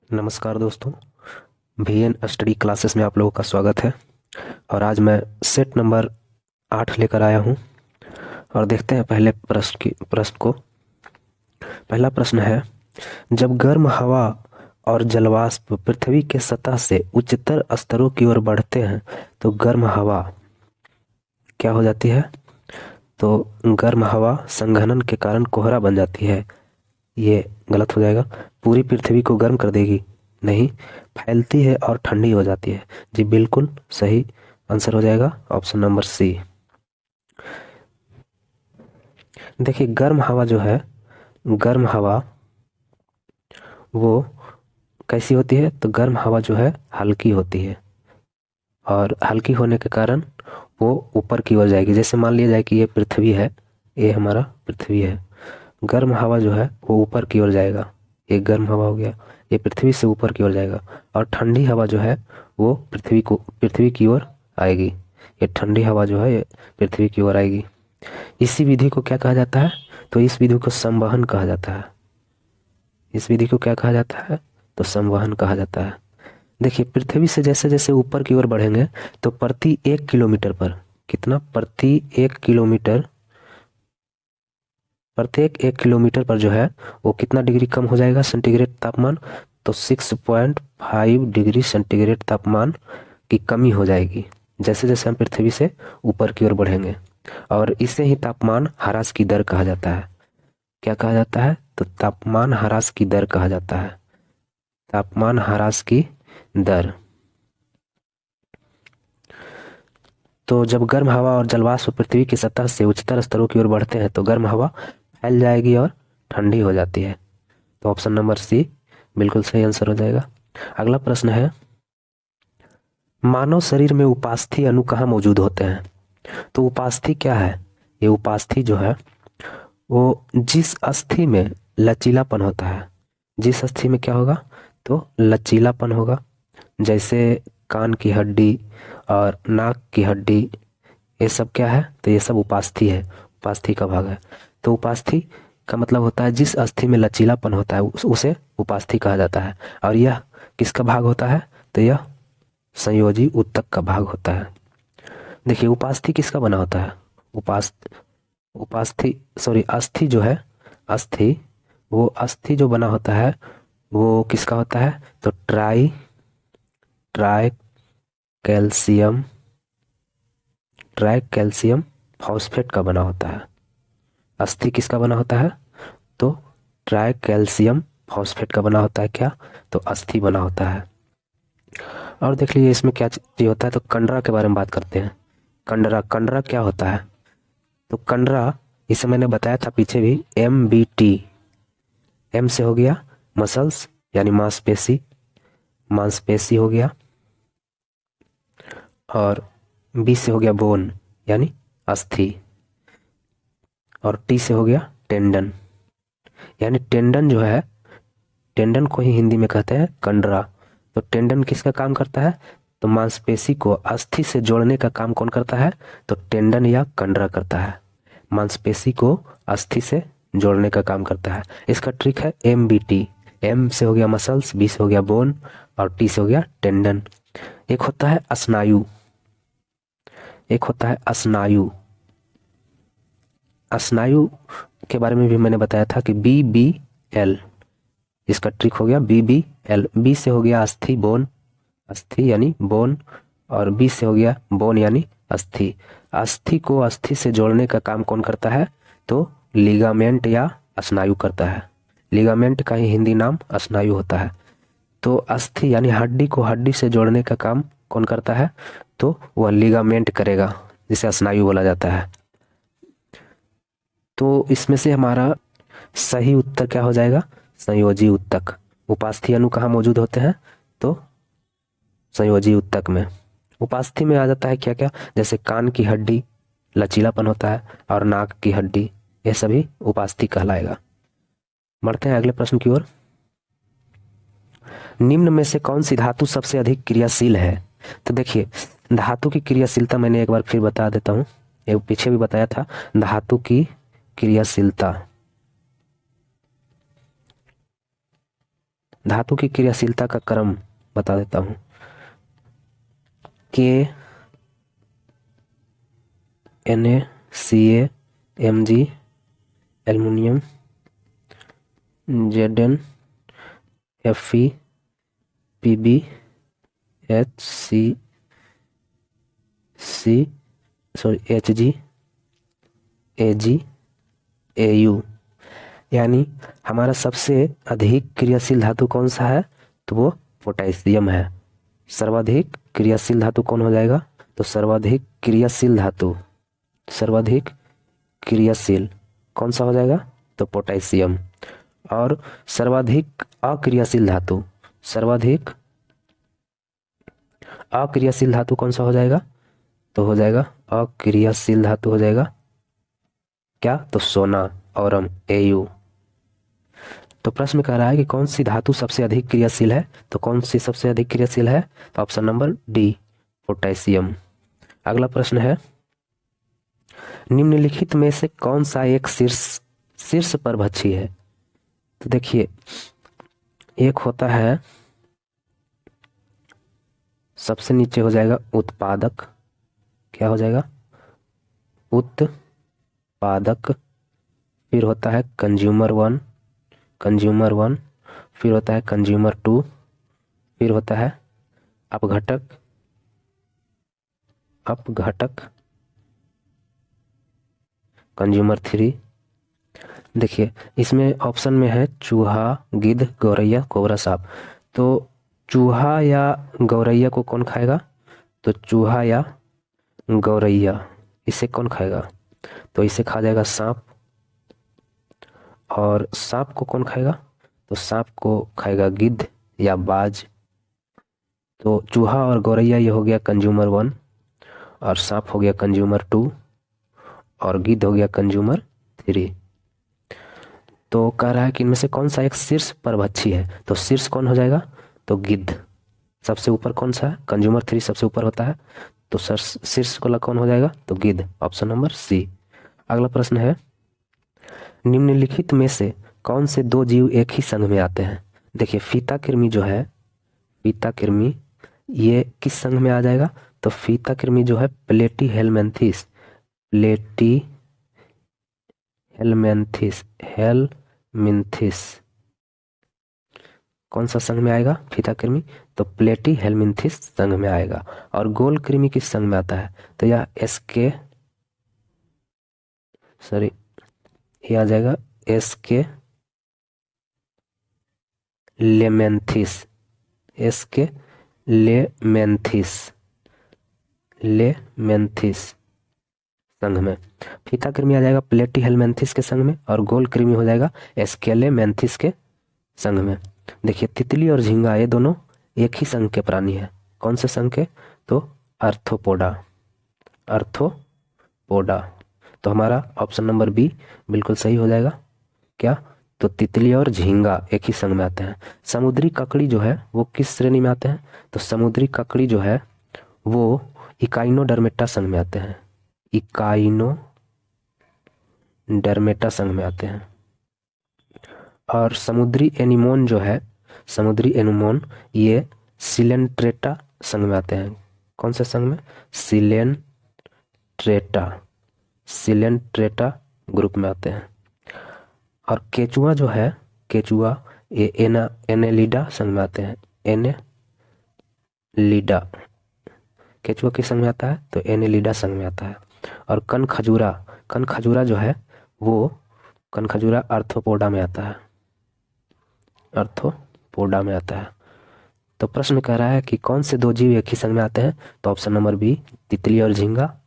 नमस्कार दोस्तों। VN study classes में आप लोगों का स्वागत है। और आज मैं सेट नंबर 8 लेकर आया हूं। और देखते हैं पहले प्रश्न को। पहला प्रश्न है, जब गर्म हवा और जलवाष्प पृथ्वी के सतह से उच्चतर स्तरों की ओर बढ़ते हैं तो गर्म हवा क्या हो जाती है? तो गर्म हवा संघनन के कारण कोहरा बन जाती है। ये गलत हो जाएगा। पूरी पृथ्वी को गर्म कर देगी? नहीं, फैलती है और ठंडी हो जाती है। जी बिल्कुल सही आंसर हो जाएगा ऑप्शन नंबर सी। देखिए, गर्म हवा जो है, गर्म हवा वो कैसी होती है? तो गर्म हवा जो है हल्की होती है, और हल्की होने के कारण वो ऊपर की ओर जाएगी। जैसे मान लिया जाए कि ये पृथ्वी है, ये हमारा पृथ्वी है। गर्म हवा जो है वो ऊपर की ओर जाएगा। ये गर्म हवा हो गया, ये पृथ्वी से ऊपर की ओर जाएगा। और ठंडी हवा जो है वो पृथ्वी की ओर आएगी। ये ठंडी हवा जो है ये पृथ्वी की ओर आएगी। इसी विधि को क्या कहा जाता है? तो इस विधि को संवहन कहा जाता है। इस विधि को क्या कहा जाता है? तो संवहन कहा जाता है। देखिए, पृथ्वी से जैसे जैसे ऊपर की ओर बढ़ेंगे तो प्रति 1 किलोमीटर पर कितना? प्रत्येक 1 किलोमीटर पर जो है वो कितना डिग्री कम हो जाएगा सेंटीग्रेड तापमान? तो 6.5 डिग्री सेंटीग्रेड तापमान की कमी हो जाएगी जैसे जैसे हम पृथ्वी से ऊपर की ओर बढ़ेंगे। और इसे ही तापमान ह्रास की दर कहा जाता है। क्या कहा जाता है? तो तापमान ह्रास की दर कहा जाता है। तापमान ह्रास की दर। तो जब गर्म हवा और जलवाष्प पृथ्वी की सतह से उच्चतर स्तरों की ओर बढ़ते हैं तो गर्म हवा फैल जाएगी और ठंडी हो जाती है। तो ऑप्शन नंबर सी बिल्कुल सही आंसर हो जाएगा। अगला प्रश्न है, मानव शरीर में उपास्थि अणु कहाँ मौजूद होते हैं? तो उपास्थि क्या है? ये उपास्थि जो है वो जिस अस्थि में लचीलापन होता है। जिस अस्थि में क्या होगा? तो लचीलापन होगा। जैसे कान की हड्डी और नाक की हड्डी, ये सब क्या है? तो ये सब उपास्थि है, उपास्थि का भाग है। तो उपास्थि का मतलब होता है जिस अस्थि में लचीलापन होता है उसे उपास्थि कहा जाता है। और यह किसका भाग होता है? तो यह संयोजी ऊतक का भाग होता है। देखिए, उपास्थि किसका बना होता है? उपास्थ उपास्थि सॉरी अस्थि जो है, अस्थि वो अस्थि जो बना होता है वो किसका होता है? तो try calcium try calcium phosphate का बना होता है। अस्थि किसका बना होता है? तो ट्राई कैल्शियम फॉस्फेट का बना होता है। क्या? तो अस्थि बना होता है। और देख लीजिए इसमें क्या चीज होता है। तो कंडरा के बारे में बात करते हैं। कंडरा कंडरा क्या होता है? तो कंडरा, इसे मैंने बताया था पीछे भी, MBT। एम से हो गया मसल्स यानी मांसपेशी, मांसपेशी हो गया। और बी से हो गया बोन यानी अस्थि। और टी से हो गया टेंडन। यानी टेंडन जो है, टेंडन को ही हिंदी में कहते हैं कंडरा। तो टेंडन किसका काम करता है? तो मांसपेशी को अस्थि से जोड़ने का काम कौन करता है? तो टेंडन या कंडरा करता है। मांसपेशी को अस्थि से जोड़ने का काम करता है। इसका ट्रिक है MBT। एम से हो गया मसल्स, बी से हो गया बोन, और टी से हो गया टेंडन। एक होता है स्नायु, एक होता है स्नायु। स्नायु के बारे में भी मैंने बताया था कि BBL। इसका ट्रिक हो गया BBL। बी से हो गया अस्थि बोन, अस्थि यानी बोन, और बी से हो गया बोन यानी अस्थि। अस्थि को अस्थि से जोड़ने का काम कौन करता है? तो लिगामेंट या स्नायु करता है। लिगामेंट का ही हिंदी नाम स्नायु होता है। तो अस्थि यानी हड्डी को हड्डी से जोड़ने का काम कौन करता है? तो वह लिगामेंट करेगा, जिसे स्नायु बोला जाता है। तो इसमें से हमारा सही उत्तर क्या हो जाएगा? संयोजी ऊतक। उपास्थि अणु कहाँ मौजूद होते हैं? तो संयोजी ऊतक में। उपास्थि में आ जाता है क्या क्या? जैसे कान की हड्डी लचीलापन होता है, और नाक की हड्डी, ये सभी उपास्थि कहलाएगा। बढ़ते हैं अगले प्रश्न की ओर। निम्न में से कौन सी धातु सबसे अधिक क्रियाशील है? तो देखिए, धातु की क्रियाशीलता मैंने एक बार फिर बता देता हूँ, ये पीछे भी बताया था। धातु की क्रियाशीलता, धातु की क्रियाशीलता का क्रम बता देता हूँ। के, Na, Ca, Mg, aluminium, Zn, Fe, Pb, Hg, Ag, Au। यानी हमारा सबसे अधिक क्रियाशील धातु कौन सा है? तो वो पोटेशियम है। सर्वाधिक क्रियाशील धातु कौन हो जाएगा? तो सर्वाधिक क्रियाशील कौन सा हो जाएगा? तो पोटेशियम। और सर्वाधिक अक्रियाशील धातु कौन सा हो जाएगा? तो हो जाएगा अक्रियाशील धातु हो जाएगा क्या? तो सोना, औरम, Au। तो प्रश्न कह रहा है कि कौन सी धातु सबसे अधिक क्रियाशील है? तो कौन सी सबसे अधिक क्रियाशील है? तो ऑप्शन नंबर डी, पोटेशियम। अगला प्रश्न है, निम्नलिखित में से कौन सा एक शीर्ष परभक्षी है? तो देखिए, एक होता है, सबसे नीचे हो जाएगा उत्पादक। क्या हो जाएगा? उत्पादक। फिर होता है कंज्यूमर वन, फिर होता है कंज्यूमर टू, फिर होता है अपघटक, कंज्यूमर थ्री। देखिए, इसमें ऑप्शन में है चूहा, गिद्ध, गौरैया, कोबरा, सांप। तो चूहा या गौरैया को कौन खाएगा? तो चूहा या गौरैया, इसे कौन खाएगा? तो इसे खा जाएगा सांप। और सांप को कौन खाएगा? तो सांप को खाएगा गिद्ध या बाज। तो चूहा और गौरैया ये हो गया कंज्यूमर वन, और सांप हो गया कंज्यूमर टू, और गिद्ध हो गया कंज्यूमर थ्री। तो कह रहा है कि इनमें से कौन सा एक शीर्ष परभक्षी है? तो शीर्ष कौन हो जाएगा? तो गिद्ध। सबसे ऊपर कौन सा है? कंज्यूमर थ्री सबसे ऊपर होता है, तो शीर्ष वाला कौन हो जाएगा? तो गिद्ध, ऑप्शन नंबर सी। अगला प्रश्न है, निम्नलिखित में से कौन से दो जीव एक ही संघ में आते हैं? देखिए, फीता कृमि जो है, फीता कृमि ये किस संघ में आ जाएगा? तो फीता कृमि जो है प्लेटीहेल्मिन्थेस, कौन सा संघ में आएगा? फीता कृमि तो प्लेटीहेल्मिन्थेस संघ में आएगा। और गोल कृमि किस संघ में आता है? तो यह ये आ जाएगा एसके लेमेंथिस, संघ में। फीता कृमि आ जाएगा प्लेटीहेल्मिन्थेस के संघ में, और गोल कृमि हो जाएगा एस्केलेमेंथिस के संघ में। देखिए, तितली और झींगा ये दोनों एक ही संघ के प्राणी है। कौन से संघ के? तो आर्थ्रोपोडा। तो हमारा ऑप्शन नंबर बी बिल्कुल सही हो जाएगा। क्या? तो तितली और झींगा एक ही संघ में आते हैं। समुद्री ककड़ी जो है वो किस श्रेणी में आते हैं? तो समुद्री ककड़ी जो है वो इकाइनोडर्मेटा संघ में आते हैं, इकाइनोडर्मेटा संघ में आते हैं। और समुद्री एनीमोन जो है, समुद्री एनीमोन ये सिलेंट्रेटा संघ में आते हैं। कौन से संघ में? सिलेंट्रेटा ग्रुप में आते हैं। और केचुआ जो है, केचुआ ये एनेलिडा संघ में आते हैं, एनेलिडा। केचुआ किस संघ में आता है? तो एनेलिडा संघ में आता है। और कनखजूरा जो है वो कनखजूरा आर्थ्रोपोडा में आता है, तो प्रश्न कह रहा है कि कौन से दो जीव एक ही संघ में आते हैं? तो ऑप्शन नंबर बी, तितली और झींगा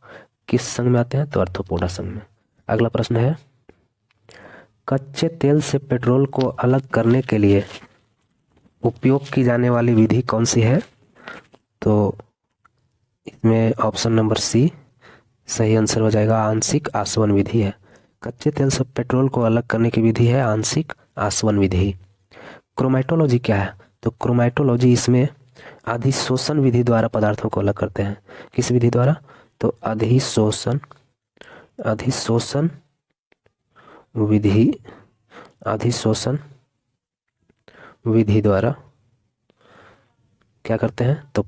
किस संघ में आते हैं? तो आर्थ्रोपोडा संघ में। अगला प्रश्न है, कच्चे तेल से पेट्रोल को अलग करने के लिए उपयोग की जाने वाली विधि कौन सी है? तो इसमें ऑप्शन नंबर सी सही आंसर हो जाएगा, आंशिक आसवन विधि है। कच्चे तेल से पेट्रोल को अलग करने की विधि है आंशिक आसवन विधि। क्रोमैटोलॉजी क्या है? तो क्रोमैटोलॉजी इसमें अधिशोषण विधि द्वारा पदार्थों को अलग करते हैं। किस विधि द्वारा? तो अधिशोषण विधि द्वारा क्या करते हैं, तो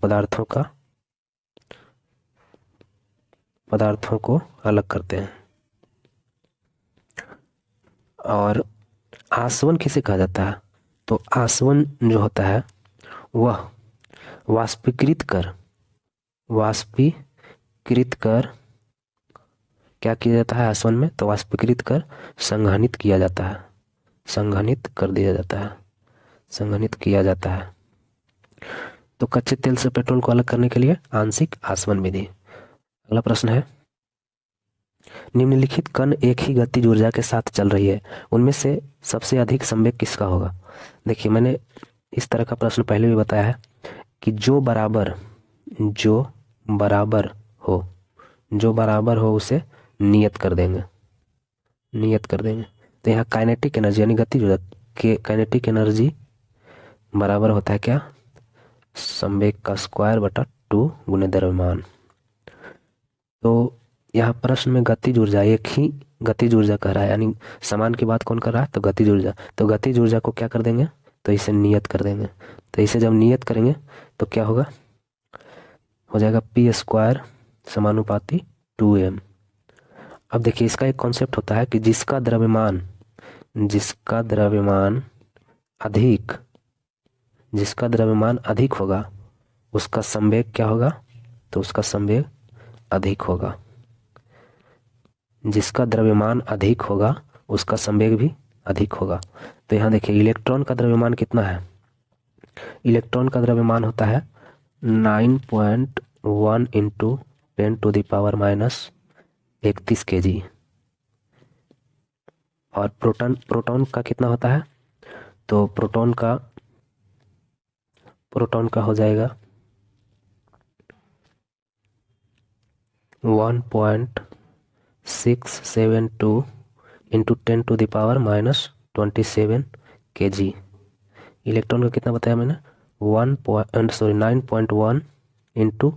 पदार्थों को अलग करते हैं। और आसवन किसे कहा जाता है, तो आसवन जो होता है वह वाष्पीकृत कर क्या किया जाता है आसवन में, तो वाष्पीकृत कर संघनित किया जाता है, संघनित कर दिया जाता है, संघनित किया जाता है। तो कच्चे तेल से पेट्रोल को अलग करने के लिए आंशिक आसवन विधि। अगला प्रश्न है, निम्नलिखित कण एक ही गतिज ऊर्जा के साथ चल रही है, उनमें से सबसे अधिक संवेग किसका होगा। देखिए, मैंने इस तरह का प्रश्न पहले भी बताया है कि जो बराबर हो उसे नियत कर देंगे। तो यहाँ काइनेटिक एनर्जी यानी गतिज ऊर्जा के काइनेटिक एनर्जी बराबर होता है क्या, संवेग का स्क्वायर बटा 2 गुने द्रव्यमान। तो यहाँ प्रश्न में गतिज ऊर्जा, एक ही गतिज ऊर्जा कह रहा है, यानी समान की बात कौन कर रहा है, तो गतिज ऊर्जा। तो गतिज ऊर्जा को क्या कर देंगे, तो इसे नियत कर देंगे। तो इसे जब नियत करेंगे तो क्या होगा, हो जाएगा पी स्क्वायर समानुपाती 2m। अब देखिए, इसका एक कॉन्सेप्ट होता है कि जिसका द्रव्यमान अधिक होगा उसका संवेग क्या होगा, तो उसका संवेग अधिक होगा। जिसका द्रव्यमान अधिक होगा उसका संवेग भी अधिक होगा। तो यहाँ देखिए, इलेक्ट्रॉन का द्रव्यमान कितना है, इलेक्ट्रॉन का द्रव्यमान होता है 9.1 इंटू 10⁻³ kg। और प्रोटॉन का कितना होता है, तो प्रोटॉन का हो जाएगा 1.672 इंटू 10⁻27 kg। इलेक्ट्रॉन का कितना बताया मैंने, 9.1 इंटू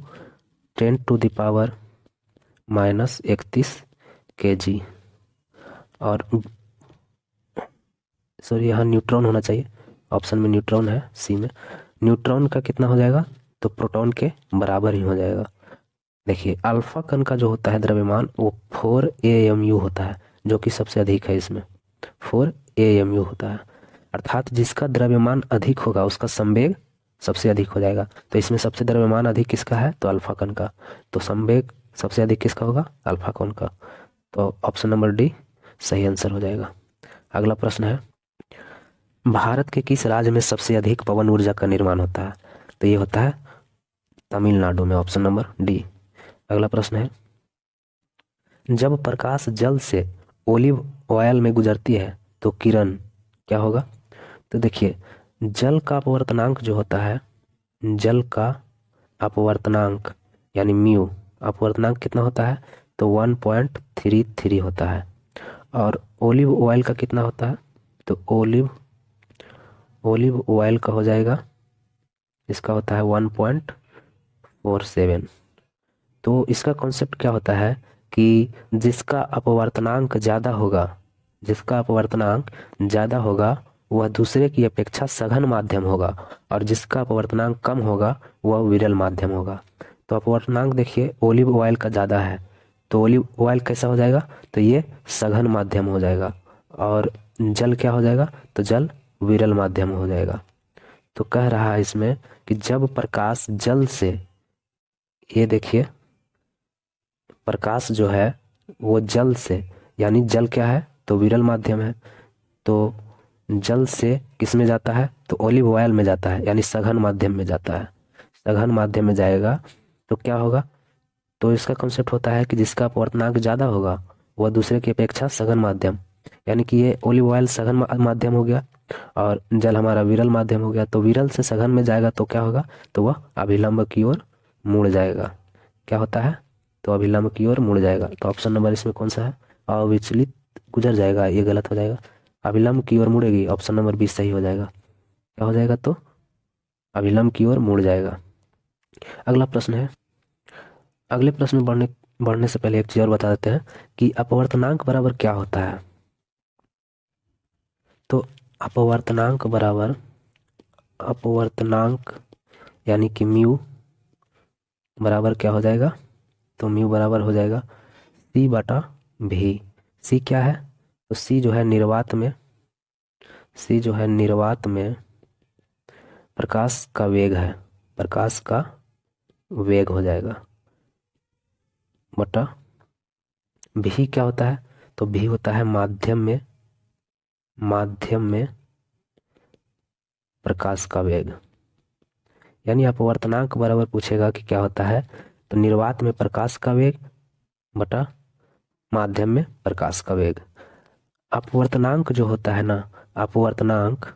10⁻31 kg। और यहाँ न्यूट्रॉन होना चाहिए, ऑप्शन में न्यूट्रॉन है, सी में। न्यूट्रॉन का कितना हो जाएगा, तो प्रोटॉन के बराबर ही हो जाएगा। देखिए, अल्फा कण का जो होता है द्रव्यमान वो 4 AMU होता है, जो कि सबसे अधिक है, इसमें 4 AMU होता है। अर्थात जिसका द्रव्यमान अधिक होगा उसका संवेग सबसे अधिक हो जाएगा। तो इसमें सबसे द्रव्यमान अधिक किसका है, तो अल्फा कण का। तो संवेग सबसे अधिक किसका होगा, अल्फा कण का। तो ऑप्शन नंबर डी सही आंसर हो जाएगा। अगला प्रश्न है, भारत के किस राज्य में सबसे अधिक पवन ऊर्जा का निर्माण होता है, तो ये होता है तमिलनाडु में, ऑप्शन नंबर डी। अगला प्रश्न है, जब प्रकाश जल से ओलिव ऑयल में गुजरती है तो किरण क्या होगा। तो देखिए, जल का अपवर्तनांक जो होता है, जल का अपवर्तनांक यानी म्यू, अपवर्तनांक कितना होता है, तो 1.33 होता है। और ओलिव ऑयल का कितना होता है, तो ओलिव ऑयल का हो जाएगा, इसका होता है 1.47। तो इसका कॉन्सेप्ट क्या होता है कि जिसका अपवर्तनांक ज़्यादा होगा वह दूसरे की अपेक्षा सघन माध्यम होगा, और जिसका अपवर्तनांक कम होगा वह विरल माध्यम होगा। तो अपवर्तनांक देखिए, ओलिव ऑयल का ज़्यादा है, तो ओलिव ऑयल कैसा हो जाएगा, तो ये सघन माध्यम हो जाएगा। और जल क्या हो जाएगा, तो जल विरल माध्यम हो जाएगा। तो कह रहा है इसमें कि जब प्रकाश जल से, ये देखिए, प्रकाश जो है वो जल से, यानी जल क्या है, तो विरल माध्यम है, तो जल से किस में जाता है, तो ओलिव ऑयल में जाता है, यानी सघन माध्यम में जाता है। सघन माध्यम में जाएगा तो क्या होगा, तो इसका कॉन्सेप्ट होता है कि जिसका अपवर्तनांक ज़्यादा होगा वह दूसरे की अपेक्षा सघन माध्यम, यानी कि ये ओलिव ऑयल सघन माध्यम हो गया और जल हमारा विरल माध्यम हो गया। तो विरल से सघन में जाएगा तो क्या होगा, तो वह अभिलंब की ओर मुड़ जाएगा। क्या होता है, तो अभिलंब की ओर मुड़ जाएगा। तो ऑप्शन नंबर इसमें कौन सा है, अविचलित गुजर जाएगा, ये गलत हो जाएगा। अभिलंब की ओर मुड़ेगी, ऑप्शन नंबर 20 सही हो जाएगा। क्या हो जाएगा, तो अभिलंब की ओर मुड़ जाएगा। अगला प्रश्न है, अगले प्रश्न में बढ़ने से पहले एक चीज और बता देते हैं कि अपवर्तनांक बराबर क्या होता है। तो अपवर्तनांक बराबर अपवर्तनांक यानी कि म्यू बराबर क्या हो जाएगा, तो म्यू बराबर हो जाएगा सी बटा भी। सी क्या है, तो सी जो है निर्वात में, सी जो है निर्वात में प्रकाश का वेग है, प्रकाश का वेग हो जाएगा बटा भी क्या होता है, तो भी होता है माध्यम में, माध्यम में प्रकाश का वेग। यानी अपवर्तनांक बराबर पूछेगा कि क्या होता है, तो निर्वात में प्रकाश का वेग बटा माध्यम में प्रकाश का वेग। अपवर्तनांक जो होता है ना, अपवर्तनांक,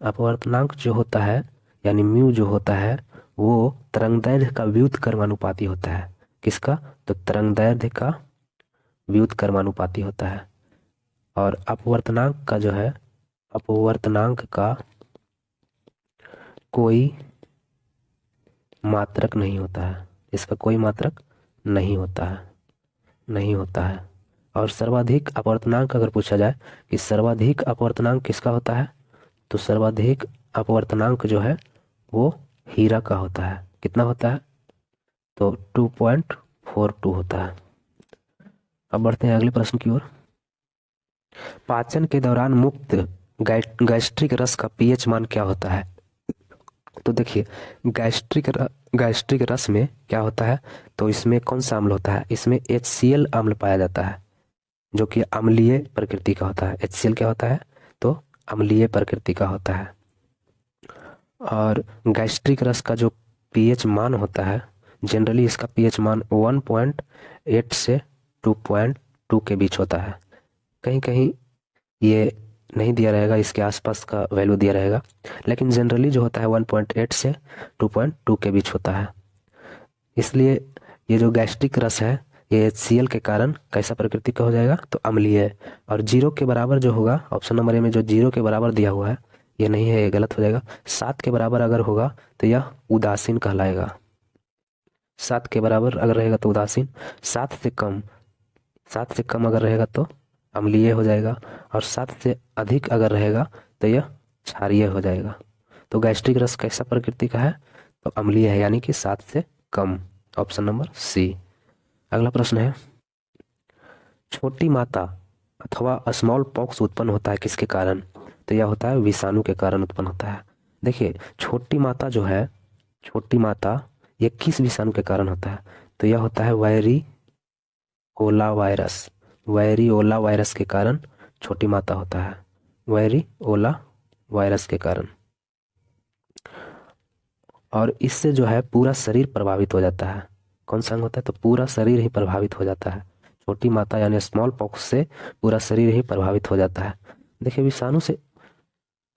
अपवर्तनांक जो होता है यानी म्यू जो होता है वो तरंगदैर्घ्य का व्युत्क्रमानुपाती होता है। किसका, तो तरंगदैर्घ्य का व्युत्क्रमानुपाती होता है। और अपवर्तनांक का जो है, अपवर्तनांक का कोई मात्रक नहीं होता है, इसका कोई मात्रक नहीं होता है, नहीं होता है। और सर्वाधिक अपवर्तनांक अगर पूछा जाए कि सर्वाधिक अपवर्तनांक किसका होता है, तो सर्वाधिक अपवर्तनांक जो है वो हीरा का होता है। कितना होता है, तो 2.42 होता है। अब बढ़ते हैं अगले प्रश्न की ओर। पाचन के दौरान मुक्त गैस्ट्रिक रस का पीएच मान क्या होता है। तो देखिए गैस्ट्रिक रस में क्या होता है, तो इसमें कौन सा अम्ल होता है, इसमें HCl अम्ल पाया जाता है जो कि अम्लीय प्रकृति का होता है। HCl क्या होता है, तो अम्लीय प्रकृति का होता है। और गैस्ट्रिक रस का जो पीएच मान होता है, जनरली इसका पीएच मान 1.8 से 2.2 के बीच होता है। कहीं कहीं ये नहीं दिया रहेगा, इसके आसपास का वैल्यू दिया रहेगा, लेकिन जनरली जो होता है 1.8 से 2.2 के बीच होता है। इसलिए ये जो गैस्ट्रिक रस है ये HCl के कारण कैसा प्रकृति का हो जाएगा, तो अम्लीय है। और 0 के बराबर जो होगा, ऑप्शन नंबर ए में जो 0 के बराबर दिया हुआ है ये नहीं है, ये गलत हो जाएगा। 7 के बराबर अगर होगा तो यह उदासीन कहलाएगा। 7 के बराबर अगर रहेगा तो उदासीन, 7 से कम, 7 से कम अगर रहेगा तो अम्लीय हो जाएगा, और 7 से अधिक अगर रहेगा तो यह क्षारीय हो जाएगा। तो गैस्ट्रिक रस कैसा प्रकृति का है, तो अम्लीय है, यानी कि 7 से कम, ऑप्शन नंबर सी। अगला प्रश्न है, छोटी माता अथवा स्मॉल पॉक्स उत्पन्न होता है किसके कारण, तो यह होता है विषाणु के कारण उत्पन्न होता है। देखिए छोटी माता जो है, छोटी माता ये किस विषाणु के कारण होता है, तो यह होता है वेरिओला वायरस, वेरिओला वायरस के कारण छोटी माता होता है, वेरिओला वायरस के कारण। और इससे जो है पूरा शरीर प्रभावित हो जाता है। कौन सा अंग होता है, तो पूरा शरीर ही प्रभावित हो जाता है। छोटी माता यानी स्मॉल पॉक्स से पूरा शरीर ही प्रभावित हो जाता है। देखिए विषाणु से,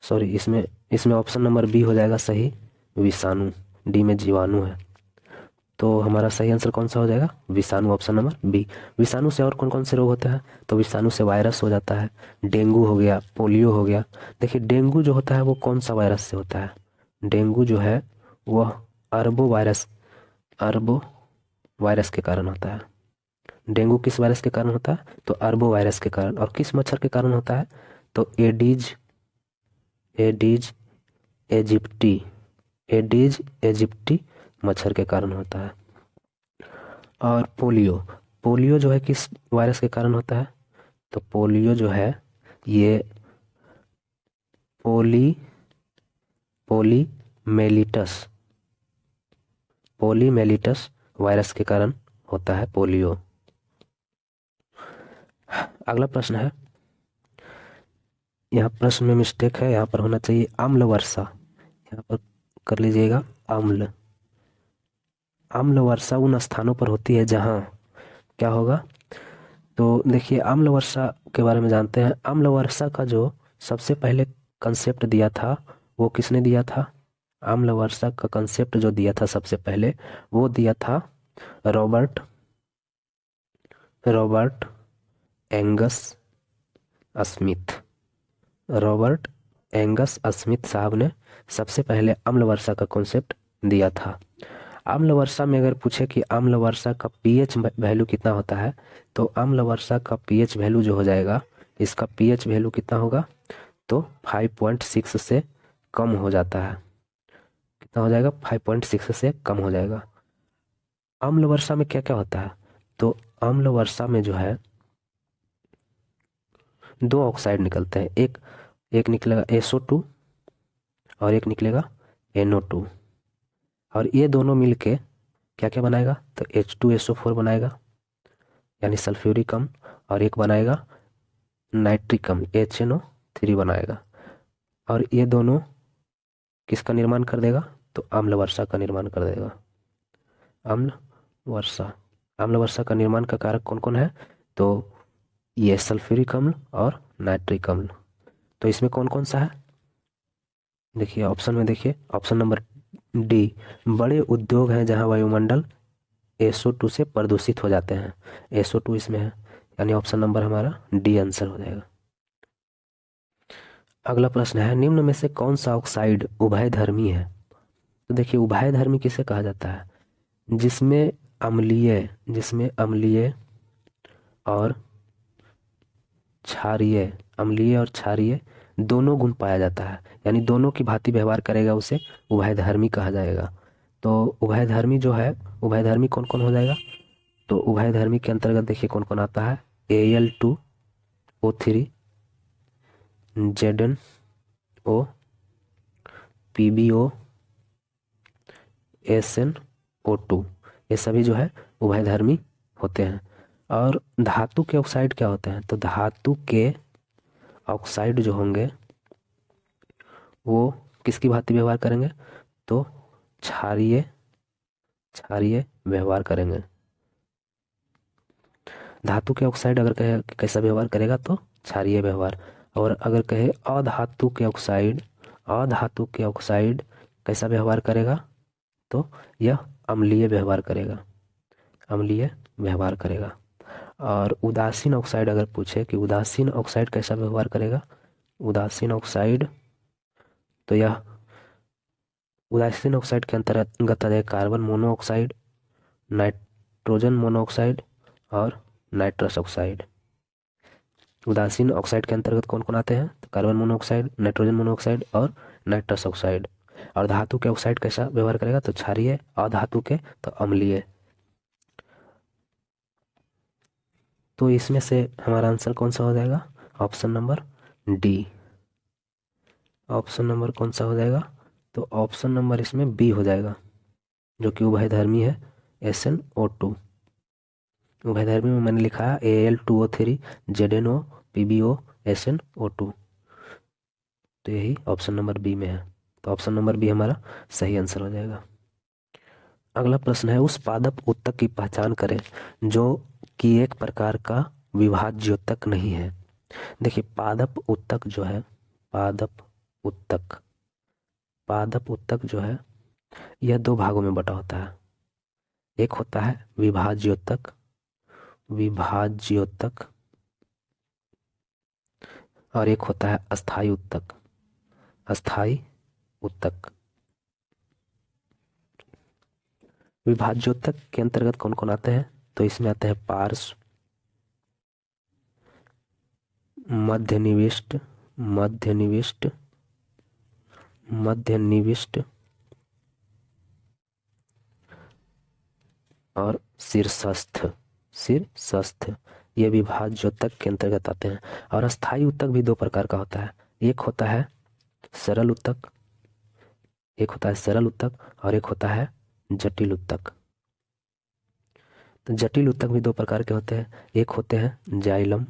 सॉरी इसमें इसमें ऑप्शन नंबर बी हो जाएगा सही, विषाणु। डी में जीवाणु है, तो हमारा सही आंसर कौन सा हो जाएगा, विषाणु, ऑप्शन नंबर बी। विषाणु से और कौन कौन से रोग होते हैं, तो विषाणु से वायरस हो जाता है, डेंगू हो गया, पोलियो हो गया। देखिए डेंगू जो होता है वो कौन सा वायरस से होता है, डेंगू जो है वह अरबो वायरस के कारण होता है। डेंगू किस वायरस के कारण होता है, तो अरबो वायरस के कारण। और किस मच्छर के कारण होता है, तो एडीज एजिप्टी मच्छर के कारण होता है। और पोलियो जो है किस वायरस के कारण होता है, तो पोलियो जो है ये पोलीमेलिटस वायरस के कारण होता है पोलियो। अगला प्रश्न है, यहाँ प्रश्न में मिस्टेक है, यहाँ पर होना चाहिए अम्ल वर्षा, यहाँ पर कर लीजिएगा अम्ल वर्षा उन स्थानों पर होती है जहाँ क्या होगा, तो देखिए अम्ल वर्षा के बारे में जानते हैं। अम्ल वर्षा का जो सबसे पहले कंसेप्ट दिया था वो किसने दिया था, अम्ल वर्षा का कंसेप्ट जो दिया था सबसे पहले वो दिया था Robert Angus Smith. Robert Angus Smith साहब ने सबसे पहले अम्ल वर्षा का कॉन्सेप्ट दिया था। अम्ल वर्षा में अगर पूछे कि अम्ल वर्षा का पीएच वैल्यू कितना होता है, तो अम्ल वर्षा का पीएच वैल्यू जो हो जाएगा, इसका पीएच वैल्यू कितना होगा, तो 5.6 से कम हो जाता है। कितना हो जाएगा? 5.6 से कम हो जाएगा। अम्ल वर्षा में क्या क्या होता है? तो अम्ल वर्षा में जो है दो ऑक्साइड निकलते हैं, एक एक निकलेगा SO2 और एक निकलेगा NO2, और ये दोनों मिलके क्या क्या बनाएगा? तो H2SO4 बनाएगा, यानी सल्फ्यूरिक अम्ल, और एक बनाएगा नाइट्रिक अम्ल HNO3 बनाएगा, और ये दोनों किसका निर्माण कर देगा? तो अम्ल वर्षा का निर्माण कर देगा। अम्ल वर्षा, अम्ल वर्षा का निर्माण का कारक कौन कौन है? तो ये सल्फ्यूरिक अम्ल और नाइट्रिक अम्ल। तो इसमें कौन कौन सा है? देखिए ऑप्शन में, देखिए ऑप्शन नंबर डी, बड़े उद्योग हैं जहां वायुमंडल SO2 से प्रदूषित हो जाते हैं, SO2 इसमें है, यानी ऑप्शन नंबर हमारा डी आंसर हो जाएगा। अगला प्रश्न है, निम्न में से कौन सा ऑक्साइड उभयधर्मी है? तो देखिए उभयधर्मी किसे कहा जाता है? जिसमें अम्लीय और क्षारीय, अम्लीय और क्षारीय दोनों गुण पाया जाता है, यानी दोनों की भांति व्यवहार करेगा, उसे उभयधर्मी कहा जाएगा। तो उभयधर्मी जो है, उभयधर्मी कौन कौन हो जाएगा? तो उभयधर्मी के अंतर्गत देखिए कौन कौन आता है? Al2O3, ZnO, PbO, SnO2, ये सभी जो है उभयधर्मी होते हैं। और धातु के ऑक्साइड क्या होते हैं? तो धातु के ऑक्साइड जो होंगे वो किसकी भांति व्यवहार करेंगे? तो क्षारीय क्षारीय व्यवहार करेंगे। धातु के ऑक्साइड अगर कहे कैसा व्यवहार करेगा? तो क्षारीय व्यवहार। और अगर कहे अधातु के ऑक्साइड, अधातु के ऑक्साइड कैसा व्यवहार करेगा? तो यह अम्लीय व्यवहार करेगा, अम्लीय व्यवहार करेगा। और उदासीन ऑक्साइड अगर पूछे कि उदासीन ऑक्साइड कैसा व्यवहार करेगा? उदासीन ऑक्साइड, तो यह उदासीन ऑक्साइड के अंतर्गत आ जाएगा कार्बन मोनोऑक्साइड, नाइट्रोजन मोनोऑक्साइड और नाइट्रस ऑक्साइड। उदासीन ऑक्साइड के अंतर्गत कौन कौन आते हैं? तो कार्बन मोनोऑक्साइड, नाइट्रोजन मोनोऑक्साइड और नाइट्रस ऑक्साइड। और धातु के ऑक्साइड कैसा व्यवहार करेगा? तो क्षारीय, अधातु के तो अम्लीय। तो इसमें से हमारा आंसर कौन सा हो जाएगा? Option number D. Option number कौन सा हो जाएगा? तो ऑप्शन नंबर इसमें बी हो जाएगा, जो कि उभयधर्मी है, SnO2। उभयधर्मी में मैंने लिखा है Al2O3, ZnO, PbO, SnO2। तो यही ऑप्शन नंबर बी में है, तो ऑप्शन नंबर बी हमारा सही आंसर हो जाएगा। अगला प्रश्न है, उस पादप उत्तक की पहचान करें जो कि एक प्रकार का विभाज्योतक नहीं है। देखिए पादप उत्तक जो है, पादप उत्तक, पादप उत्तक जो है यह दो भागों में बटा होता है। एक होता है विभाज्योतक, विभाज्योतक, और एक होता है अस्थायी उत्तक, अस्थायी उत्तक। विभाज्योतक के अंतर्गत कौन कौन आते हैं? तो इसमें आते हैं पार्श्व, मध्यनिविष्ट, मध्यनिविष्ट, मध्यनिविष्ट और शीर्षस्थ, शीर्षस्थ। ये विभाज्योतक के अंतर्गत आते हैं। और अस्थायी उत्तक भी दो प्रकार का होता है, एक होता है सरल उत्तक, एक होता है सरल उत्तक और एक होता है जटिल उत्तक। तो जटिल उत्तक भी दो प्रकार के होते हैं, एक होते हैं जाइलम,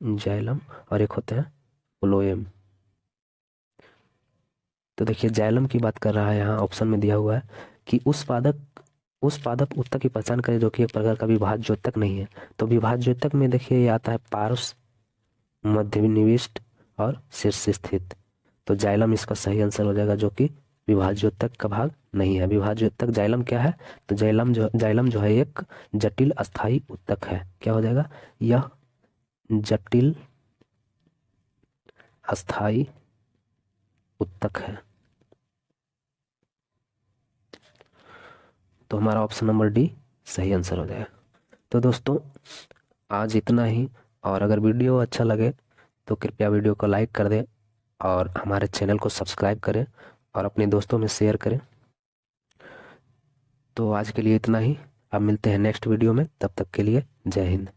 जाइलम, और एक होते हैं फ्लोएम। तो देखिए जाइलम की बात कर रहा है, यहाँ ऑप्शन में दिया हुआ है कि उस पादप उत्तक की पहचान करें जो कि एक प्रकार का विभाज्योतक नहीं है। तो विभाज्योतक में देखिए ये आता है पार्श्व, मध्यनिविष्ट और शीर्ष स्थित। तो जाइलम इसका सही आंसर हो जाएगा, जो कि विभाज्योतक का भाग नहीं है। विभाज्योतक जाइलम क्या है? तो जाइलम जो है एक जटिल अस्थायी उत्तक है। क्या हो जाएगा? यह जटिल अस्थायी उत्तक है। तो हमारा ऑप्शन नंबर डी सही आंसर हो जाएगा। तो दोस्तों आज इतना ही, और अगर वीडियो अच्छा लगे तो कृपया वीडियो को लाइक कर दें और हमारे चैनल को सब्सक्राइब करें और अपने दोस्तों में शेयर करें। तो आज के लिए इतना ही। अब मिलते हैं नेक्स्ट वीडियो में, तब तक के लिए जय हिंद।